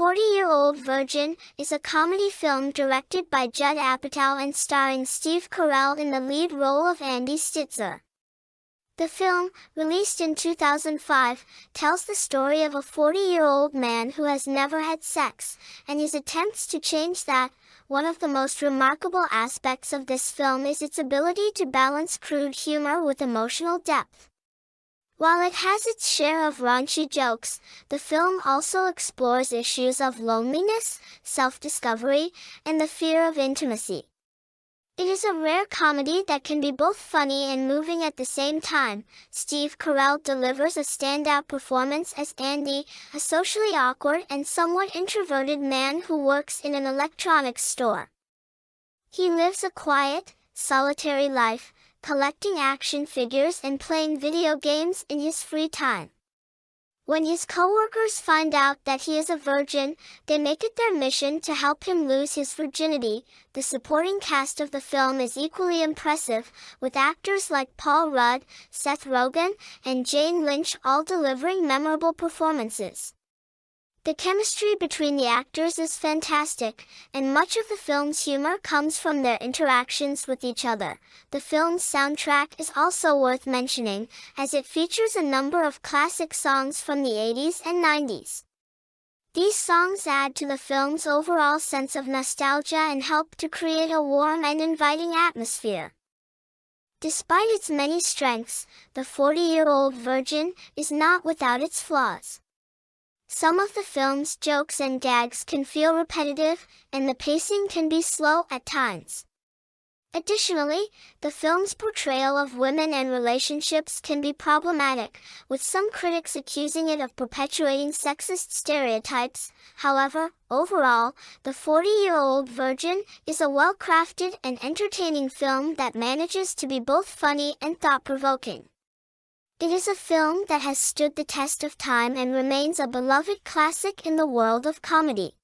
40-Year-Old Virgin is a comedy film directed by Judd Apatow and starring Steve Carell in the lead role of Andy Stitzer. The film, released in 2005, tells the story of a 40-year-old man who has never had sex, and his attempts to change that. One of the most remarkable aspects of this film is its ability to balance crude humor with emotional depth. While it has its share of raunchy jokes, the film also explores issues of loneliness, self-discovery, and the fear of intimacy. It is a rare comedy that can be both funny and moving at the same time. Steve Carell delivers a standout performance as Andy, a socially awkward and somewhat introverted man who works in an electronics store. He lives a quiet, solitary life, collecting action figures and playing video games in his free time. When his coworkers find out that he is a virgin, they make it their mission to help him lose his virginity. The supporting cast of the film is equally impressive, with actors like Paul Rudd, Seth Rogen, and Jane Lynch all delivering memorable performances. The chemistry between the actors is fantastic, and much of the film's humor comes from their interactions with each other. The film's soundtrack is also worth mentioning, as it features a number of classic songs from the 80s and 90s. These songs add to the film's overall sense of nostalgia and help to create a warm and inviting atmosphere. Despite its many strengths, The 40-Year-Old Virgin is not without its flaws. Some of the film's jokes and gags can feel repetitive, and the pacing can be slow at times. Additionally, the film's portrayal of women and relationships can be problematic, with some critics accusing it of perpetuating sexist stereotypes. However, overall, The 40-Year-Old Virgin is a well-crafted and entertaining film that manages to be both funny and thought-provoking. It is a film that has stood the test of time and remains a beloved classic in the world of comedy.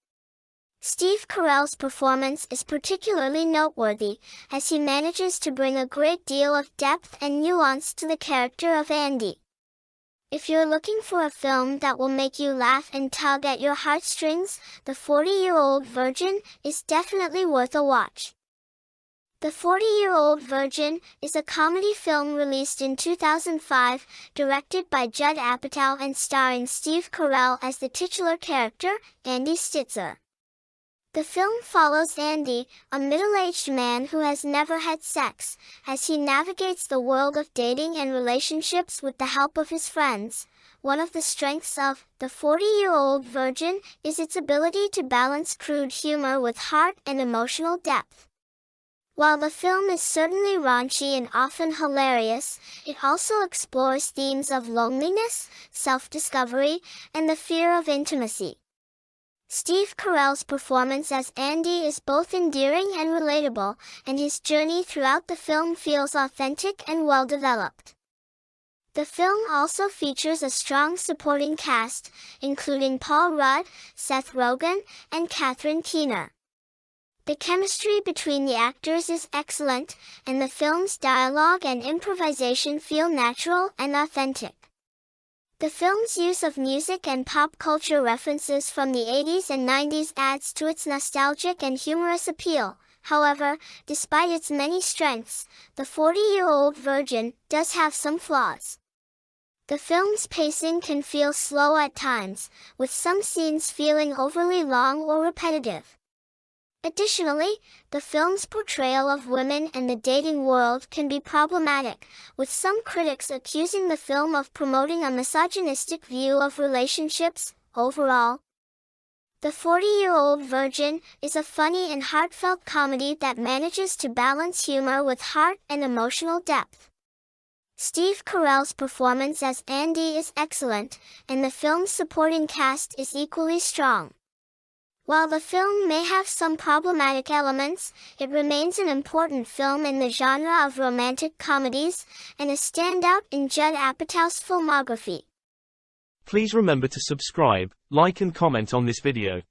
Steve Carell's performance is particularly noteworthy, as he manages to bring a great deal of depth and nuance to the character of Andy. If you're looking for a film that will make you laugh and tug at your heartstrings, The 40-Year-Old Virgin is definitely worth a watch. The 40-Year-Old Virgin is a comedy film released in 2005, directed by Judd Apatow and starring Steve Carell as the titular character, Andy Stitzer. The film follows Andy, a middle-aged man who has never had sex, as he navigates the world of dating and relationships with the help of his friends. One of the strengths of The 40-Year-Old Virgin is its ability to balance crude humor with heart and emotional depth. While the film is certainly raunchy and often hilarious, it also explores themes of loneliness, self-discovery, and the fear of intimacy. Steve Carell's performance as Andy is both endearing and relatable, and his journey throughout the film feels authentic and well-developed. The film also features a strong supporting cast, including Paul Rudd, Seth Rogen, and Catherine Keener. The chemistry between the actors is excellent, and the film's dialogue and improvisation feel natural and authentic. The film's use of music and pop culture references from the 80s and 90s adds to its nostalgic and humorous appeal. However, despite its many strengths, The 40-Year-Old Virgin does have some flaws. The film's pacing can feel slow at times, with some scenes feeling overly long or repetitive. Additionally, the film's portrayal of women and the dating world can be problematic, with some critics accusing the film of promoting a misogynistic view of relationships. Overall, The 40-Year-Old Virgin is a funny and heartfelt comedy that manages to balance humor with heart and emotional depth. Steve Carell's performance as Andy is excellent, and the film's supporting cast is equally strong. While the film may have some problematic elements, it remains an important film in the genre of romantic comedies, and a standout in Judd Apatow's filmography. Please remember to subscribe, like and comment on this video.